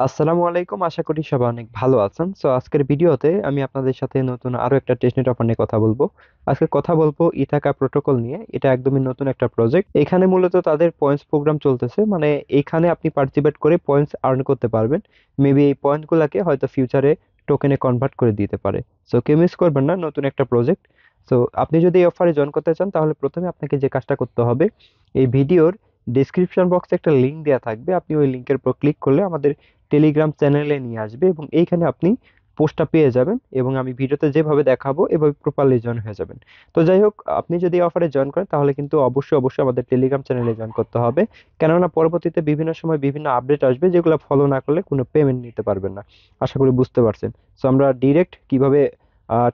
আসসালামু আলাইকুম, আশা করি সবাই অনেক ভালো আছেন। আজকের ভিডিওতে আমি আপনাদের সাথে নতুন আরো একটা টেস্টনেট অফার নিয়ে কথা বলবো। আজকে কথা বলবো ইথাকা প্রোটোকল নিয়ে। এটা একদমই নতুন একটা প্রজেক্ট। এখানে মূলত তাদের পয়েন্টস প্রোগ্রাম চলতেছে, মানে এখানে আপনি পার্টিসিপেট করে পয়েন্টস আর্ন করতে পারবেন। মেবি এই পয়েন্ট গুলাকে হয়তো ফিউচারে টোকেনে কনভার্ট করে দিতে পারে। কেউ মিস করবেন না, নতুন একটা প্রজেক্ট। আপনি যদি এই অফারে জয়েন করতে চান তাহলে প্রথমে আপনাকে যে কাজটা করতে হবে, এই ভিডিওর ডেসক্রিপশন বক্সে একটা লিংক দেওয়া থাকবে। আপনি ওই লিংকের উপর ক্লিক করলে আমাদের টেলিগ্রাম চ্যানেলে নিয়ে আসবে এবং এইখানে আপনি পোস্টটা পেয়ে যাবেন এবং আমি ভিডিওতে যেভাবে দেখাবো এভাবে প্রপারলি জয়েন হয়ে যাবেন। যাই হোক, আপনি যদি অফারে জয়েন করেন তাহলে কিন্তু অবশ্যই অবশ্যই আমাদের টেলিগ্রাম চ্যানেলে জয়েন করতে হবে। কেননা পরবর্তীতে বিভিন্ন সময় বিভিন্ন আপডেট আসবে, যেগুলো ফলো না করলে কোনো পেমেন্ট নিতে পারবেন না। আশা করি বুঝতে পারছেন। আমরা ডিরেক্ট কিভাবে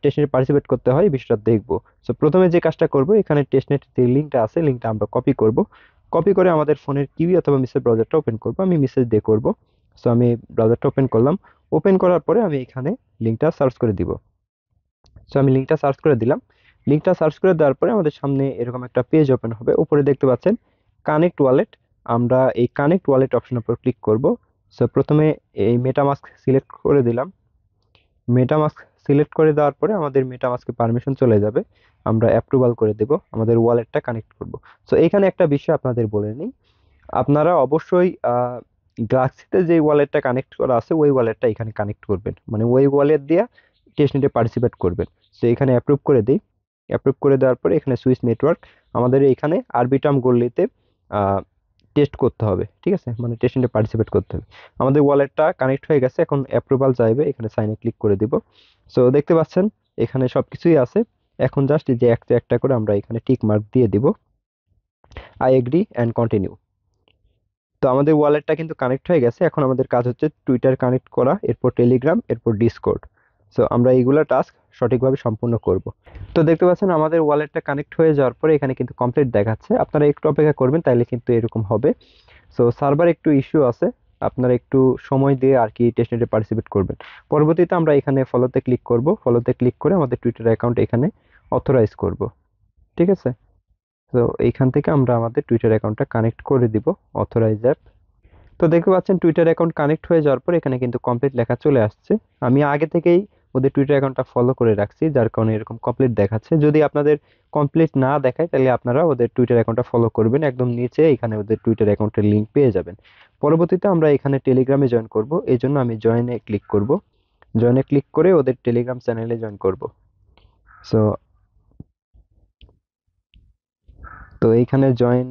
টেস্টনেটে পার্টিসিপেট করতে হয় এই বিষয়টা দেখবো। প্রথমে যে কাজটা করব, এখানে টেস্টনেট যে লিঙ্কটা আছে, লিঙ্কটা আমরা কপি করব। কপি করে আমাদের ফোনের কিউই অথবা মেসেজ ব্রাউজারটা ওপেন করব। আমি মেসেজ দিয়ে করব। আমি ব্রাউজারটা ওপেন করলাম। ওপেন করার পরে আমি এখানে লিঙ্কটা সার্চ করে দিব। আমি লিঙ্কটা সার্চ করে দিলাম। লিঙ্কটা সার্চ করে দেওয়ার পরে আমাদের সামনে এরকম একটা পেজ ওপেন হবে। উপরে দেখতে পাচ্ছেন কানেক্ট ওয়ালেট। আমরা এই কানেক্ট ওয়ালেট অপশনের উপর ক্লিক করব। প্রথমে এই মেটামাস্ক সিলেক্ট করে দিলাম। মেটামাস্ক সিলেক্ট করে দেওয়ার পরে আমাদের মেটামাস্কে পারমিশন চলে যাবে। আমরা অ্যাপ্রুভাল করে দেব, আমাদের ওয়ালেটটা কানেক্ট করব। এখানে একটা বিষয় আপনাদের বলে নিই, আপনারা অবশ্যই গ্যালাক্সিতে যে ওয়ালেটটা কানেক্ট করা আছে ওই ওয়ালেটটা এখানে কানেক্ট করবেন, মানে ওই ওয়ালেট দিয়ে টেস্টনেটে পার্টিসিপেট করবেন। এখানে অ্যাপ্রুভ করে দিই। অ্যাপ্রুভ করে দেওয়ার পরে এখানে সুইচ নেটওয়ার্ক, আমাদের এখানে আরবিটার্ম গল্লিতে টেস্ট করতে হবে, ঠিক আছে, মানে টেস্টনেটে পার্টিসিপেট করতে হবে। আমাদের ওয়ালেটটা কানেক্ট হয়ে গেছে, এখন অ্যাপ্রুভাল চাইবে, এখানে সাইনে ক্লিক করে দিব। দেখতে পাচ্ছেন এখানে সবকিছুই আছে। এখন জাস্ট যে একটা একটা করে আমরা এখানে টিক মার্ক দিয়ে দিব। I agree and continue. আমাদের ওয়ালেটটা কিন্তু কানেক্ট হয়ে গেছে। এখন আমাদের কাজ হচ্ছে টুইটার কানেক্ট করা, এরপর টেলিগ্রাম, এরপর ডিসকর্ড। আমরা এইগুলা টাস্ক সঠিকভাবে সম্পূর্ণ করব। দেখতে পাচ্ছেন আমাদের ওয়ালেটটা কানেক্ট হয়ে যাওয়ার পরে এখানে কিন্তু কমপ্লিট দেখাচ্ছে। আপনারা একটু অপেক্ষা করবেন, তাইলে কিন্তু এরকম হবে। সার্ভার একটু ইস্যু আছে, আপনারা একটু সময় দিয়ে আর কি টেস্টনেটে পার্টিসিপেট করবেন। পরবর্তীতে আমরা এখানে ফলোতে ক্লিক করব। ফলোতে ক্লিক করে আমাদের টুইটার অ্যাকাউন্ট এখানে অথরাইজ করব, ঠিক আছে। এইখান থেকে আমরা আমাদের টুইটার অ্যাকাউন্টটা কানেক্ট করে দিব, অথরাইজ অ্যাপ। দেখতে পাচ্ছেন টুইটার অ্যাকাউন্ট কানেক্ট হয়ে যাওয়ার পর এখানে কিন্তু কমপ্লিট লেখা চলে আসছে। আমি আগে থেকেই ওদের টুইটার অ্যাকাউন্টটা ফলো করে রাখছি, যার কারণে এরকম কমপ্লিট দেখাচ্ছে। যদি আপনাদের কমপ্লিট না দেখায় তাহলে আপনারা ওদের টুইটার অ্যাকাউন্টটা ফলো করবেন, একদম নিচে এখানে ওদের টুইটার অ্যাকাউন্টের লিংক পেয়ে যাবেন। পরবর্তীতে আমরা এখানে টেলিগ্রামে জয়েন করব, এই জন্য আমি জয়েনে ক্লিক করব। জয়েনে ক্লিক করে ওদের টেলিগ্রাম চ্যানেলে জয়েন করব। সো এইখানে জয়েন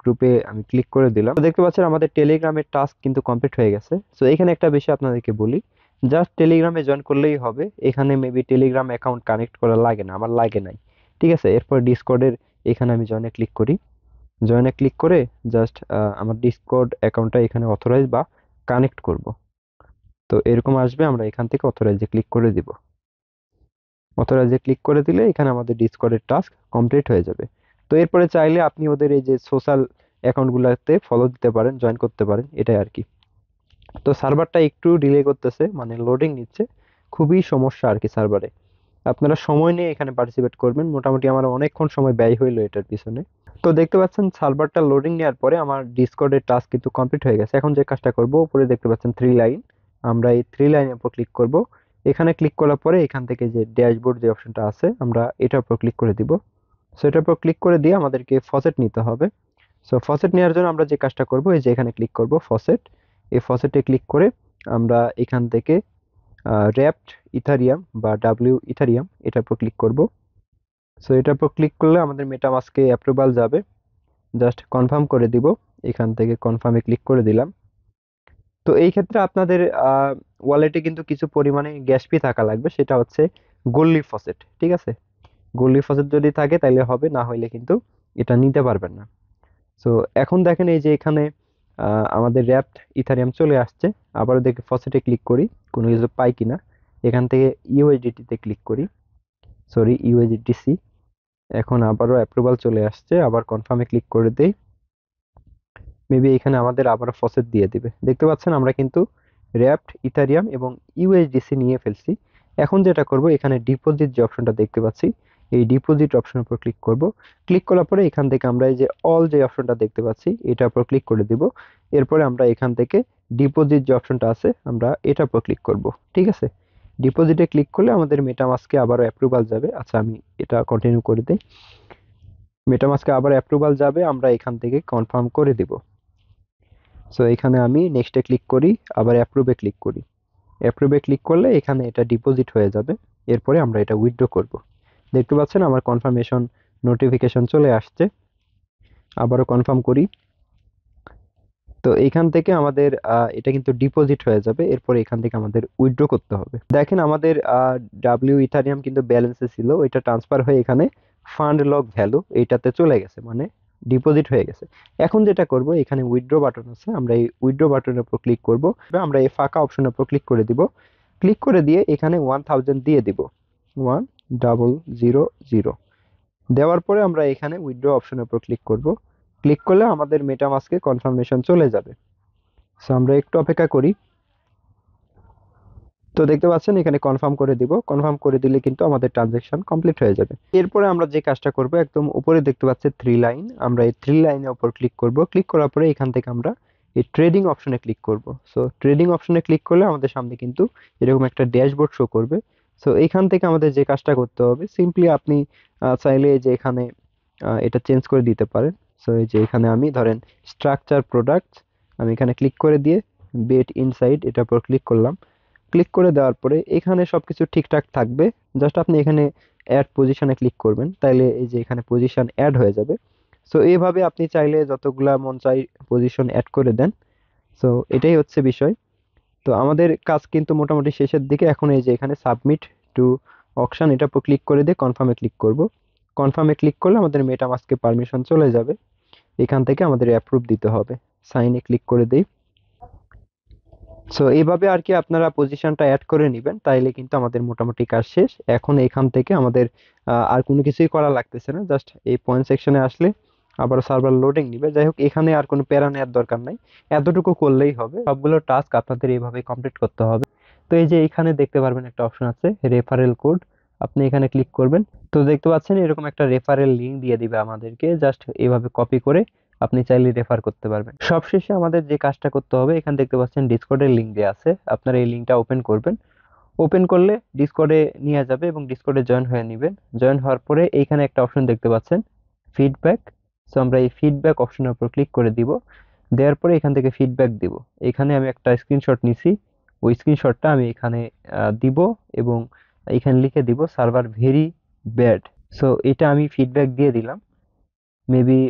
গ্রুপে আমি ক্লিক করে দিলাম। দেখতে পাচ্ছেন আমাদের টেলিগ্রামের টাস্ক কিন্তু কমপ্লিট হয়ে গেছে। এখানে একটা বিষয় আপনাদেরকে বলি, জাস্ট টেলিগ্রামে জয়েন করলেই হবে। এখানে মেবি টেলিগ্রাম অ্যাকাউন্ট কানেক্ট করা লাগে না, আমার লাগে নাই, ঠিক আছে। এরপর ডিসকর্ডের এখানে আমি জয়েনে ক্লিক করি। জয়েনে ক্লিক করে জাস্ট আমার ডিসকর্ড অ্যাকাউন্টটা এখানে অথরাইজ বা কানেক্ট করব। এরকম আসবে, আমরা এখান থেকে অথরাইজে ক্লিক করে দিব। অথরাইজে ক্লিক করে দিলে এখানে আমাদের ডিসকর্ডের টাস্ক কমপ্লিট হয়ে যাবে। এরপরে চাইলে আপনি ওদের এই যে সোশ্যাল অ্যাকাউন্টগুলোতে ফলো দিতে পারেন, জয়েন করতে পারেন, এটাই আর কি। সার্ভারটা একটু ডিলে করতেছে, মানে লোডিং নিচ্ছে, খুবই সমস্যা আর কি সার্ভারে। আপনারা সময় নিয়ে এখানে পার্টিসিপেট করবেন, মোটামুটি আমার অনেকক্ষণ সময় ব্যয় হইলো এটার পিছনে। দেখতে পাচ্ছেন সার্ভারটা লোডিং নেওয়ার পরে আমার ডিসকর্ডের টাস্ক কিন্তু কমপ্লিট হয়ে গেছে। এখন যে কাজটা করব, উপরে দেখতে পাচ্ছেন থ্রি লাইন, আমরা এই থ্রি লাইনের উপর ক্লিক করব। এখানে ক্লিক করার পরে এখান থেকে যে ড্যাশবোর্ড যে অপশনটা আছে, আমরা এটার উপর ক্লিক করে দিব। এটার উপর ক্লিক করে দিয়ে আমাদেরকে ফসেট নিতে হবে। ফসেট নেওয়ার জন্য আমরা যে কাজটা করব, এই যে এখানে ক্লিক করব ফসেট। এই ফসেটে ক্লিক করে আমরা এখান থেকে র্যাপড ইথারিয়াম বা ডাব্লিউ ইথারিয়াম এটার উপর ক্লিক করব। এটার উপর ক্লিক করলে আমাদের মেটামাস্কে অ্যাপ্রুভাল যাবে, জাস্ট কনফার্ম করে দিব। এখান থেকে কনফার্মে ক্লিক করে দিলাম। এই ক্ষেত্রে আপনাদের ওয়ালেটে কিন্তু কিছু পরিমাণে গ্যাস ফি থাকা লাগবে, সেটা হচ্ছে গোল্ডি ফসেট, ঠিক আছে। গোল্ডি ফসেট যদি থাকে তাহলে হবে, না হইলে কিন্তু এটা নিতে পারবেন না। সো এখন দেখেন এই যে এখানে আমাদের র্যাপড ইথারিয়াম চলে আসছে। আবারও দেখি ফসেটে ক্লিক করি কোনো কিছু পাই কিনা। এখান থেকে ইউএসডিটি তে ক্লিক করি, সরি ইউএসডিসি। এখন আবারও অ্যাপ্রুভাল চলে আসছে, আবার কনফার্মে ক্লিক করে দেই। মেবি এখানে আমাদের আবার ফসেট দিয়ে দিবে। দেখতে পাচ্ছেন আমরা কিন্তু র্যাপড ইথারিয়াম এবং ইউএসডিসি নিয়ে ফেলছি। এখন যেটা করব, এখানে ডিপোজিট যে অপশনটা দেখতে পাচ্ছি, এই ডিপোজিট অপশনের উপর ক্লিক করব। ক্লিক করার পরে এখান থেকে আমরা এই যে অল যে অপশনটা দেখতে পাচ্ছি এটার উপর ক্লিক করে দিব। এরপরে আমরা এখান থেকে ডিপোজিট যে অপশনটা আছে আমরা এটার উপর ক্লিক করব। ঠিক আছে, ডিপোজিটে ক্লিক করলে আমাদের মেটামাস্কে আবারও অ্যাপ্রুভাল যাবে। আচ্ছা, আমি এটা কন্টিনিউ করে দিই। মেটামাস্কে আবার অ্যাপ্রুভাল যাবে, আমরা এখান থেকে কনফার্ম করে দিব। সো এখানে আমি নেক্সটে ক্লিক করি, আবার অ্যাপ্রুভে ক্লিক করি। অ্যাপ্রুভে ক্লিক করলে এখানে এটা ডিপোজিট হয়ে যাবে। এরপরে আমরা এটা উইথড্র করব। দেখতে পাচ্ছেন আমার কনফার্মেশন নোটিফিকেশন চলে আসছে। আবারও কনফার্ম করি। তো এখান থেকে আমাদের এটা কিন্তু ডিপোজিট হয়ে যাবে। এরপরে এখান থেকে আমাদের উইথড্র করতে হবে। দেখেন আমাদের ডাব্লিউ ইথারিয়াম কিন্তু ব্যালেন্সে ছিল, ওইটা ট্রান্সফার হয়ে এখানে ফান্ড লক ভ্যালু এইটাতে চলে গেছে, মানে ডিপোজিট হয়ে গেছে। এখন যেটা করব, এখানে উইথড্র বাটন আছে, আমরা এই উইথড্র বাটনের উপর ক্লিক করব। আমরা এই ফাঁকা অপশনের উপর ক্লিক করে দিব। ক্লিক করে দিয়ে এখানে 1000 দিয়ে দিব, 1000 দেওয়ার পরে আমরা এখানে উইথড্র অপশনের উপর ক্লিক করব। ক্লিক করলে আমাদের মেটামাস্কে কনফার্মেশন চলে যাবে। সো আমরা একটু অপেক্ষা করি। তো দেখতে পাচ্ছেন এখানে কনফার্ম করে দিব। কনফার্ম করে দিলে কিন্তু আমাদের ট্রানজ্যাকশন কমপ্লিট হয়ে যাবে। এরপরে আমরা যে কাজটা করব, একদম উপরে দেখতে পাচ্ছি 3 লাইন, আমরা এই 3 লাইনের উপর ক্লিক করব। ক্লিক করার পরে এখান থেকে আমরা এই ট্রেডিং অপশনে ক্লিক করব। সো ট্রেডিং অপশনে ক্লিক করলে আমাদের সামনে কিন্তু এরকম একটা ড্যাশবোর্ড শো করবে। সো এখান থেকে আমাদের যে কাজটা করতে হবে, সিম্পলি আপনি চাইলে যে এখানে এটা চেঞ্জ করে দিতে পারেন। সো এই যে এখানে আমি ধরেন স্ট্রাকচার প্রোডাক্টস, আমি এখানে ক্লিক করে দিয়ে বেট ইনসাইড এটার উপর ক্লিক করলাম। ক্লিক করে দেওয়ার পরে এখানে সবকিছু ঠিকঠাক থাকবে। জাস্ট আপনি এখানে অ্যাড পজিশনে ক্লিক করবেন, তাইলে এই যে এখানে পজিশন অ্যাড হয়ে যাবে। সো এইভাবে আপনি চাইলে যতগুলা মন চাই পজিশন অ্যাড করে দেন। সো এটাই হচ্ছে বিষয়। তো আমাদের কাজ কিন্তু মোটামুটি শেষের দিকে। এখন এই যে এখানে সাবমিট টু অকশন এটা উপর ক্লিক করে দিয়ে কনফার্মে ক্লিক করব। কনফার্মে ক্লিক করলে আমাদের মেটামাস্কে পারমিশন চলে যাবে। এখান থেকে আমাদের অ্যাপ্রুভ দিতে হবে। সাইনে ক্লিক করে দেই। সো এইভাবে আর কি আপনারা পজিশনটা অ্যাড করে নেবেন, তাইলে কিন্তু আমাদের মোটামুটি কাজ শেষ। এখন এখান থেকে আমাদের আর কোনো কিছুই করা লাগতেছে না। জাস্ট এই পয়েন্ট সেকশনে আসলে আবার সার্ভার লোডিং নিবে। যাই হোক, এখানে আর কোনো প্যারা নেওয়ার দরকার নাই, এতটুকু করলেই হবে। সবগুলো টাস্ক আপনাদের এইভাবে কমপ্লিট করতে হবে। তো এই যে এখানে দেখতে পারবেন একটা অপশন আছে রেফারেল কোড, আপনি এখানে ক্লিক করবেন। তো দেখতে পাচ্ছেন এরকম একটা রেফারেল লিংক দিয়ে দিবে আমাদেরকে, জাস্ট এইভাবে কপি করে আপনি চাইলে রেফার করতে পারবেন। সবশেষে আমাদের যে কাজটা করতে হবে, এখানে দেখতে পাচ্ছেন ডিসকর্ডের লিংক দেওয়া আছে, আপনারা এই লিংকটা ওপেন করবেন। ওপেন করলে ডিসকর্ডে নিয়ে যাবে এবং ডিসকর্ডে জয়েন হয়ে নেবেন। জয়েন হওয়ার পরে এইখানে একটা অপশন দেখতে পাচ্ছেন ফিডব্যাক। সো আমরা এই ফিডব্যাক অপশনের উপর ক্লিক করে দিব। দেওয়ার পরে এখান থেকে ফিডব্যাক দিব। এখানে আমি একটা স্ক্রিনশট নিছি, ওই স্ক্রিনশটটা আমি এখানে দিব এবং এখানে লিখে দিব সার্ভার ভেরি ব্যাড। সো এটা আমি ফিডব্যাক দিয়ে দিলাম। মেবি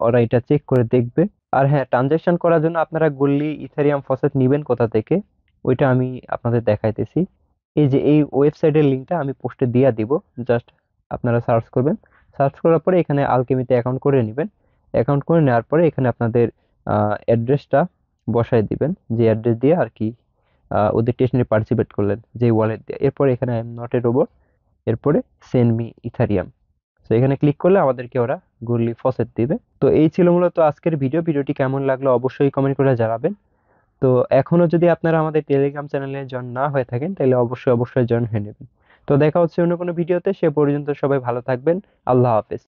ওরা এটা চেক করে দেখবে। আর হ্যাঁ, ট্রানজাকশন করার জন্য আপনারা গোল্ডি ইথারিয়াম ফসেট নেবেন কোথা থেকে, ওইটা আমি আপনাদের দেখাইতেছি। এই যে এই ওয়েবসাইটের লিংকটা আমি পোস্টে দিয়ে দিব। জাস্ট আপনারা সার্চ করবেন। সার্চ করার পরে এখানে আলকেমিতে অ্যাকাউন্ট করে নেবেন। অ্যাকাউন্ট করে নেওয়ার পরে এখানে আপনাদের অ্যাড্রেসটা বসায় দিবেন, যে অ্যাড্রেস দিয়ে আর কি ওদের টেস্টে পার্টিসিপেট করলেন যে ওয়ালেট দিয়ে। এরপরে এখানে I am not a robot, এরপরে সেন্ড মি ইথারিয়াম। তো এখানে ক্লিক করলে আমাদেরকে ওরা গুগলি ফসেট দিবে। তো এই ছিল মূলত আজকের ভিডিওটি কেমন লাগলো অবশ্যই কমেন্ট করে জানাবেন। তো এখনো যদি আপনারা আমাদের টেলিগ্রাম চ্যানেলে জয়েন না হয়ে থাকেন, তাহলে অবশ্যই অবশ্যই জয়েন হয়ে নেবেন। তো দেখা হচ্ছে অন্য কোনো ভিডিওতে, সে পর্যন্ত সবাই ভালো থাকবেন। আল্লাহ হাফেজ।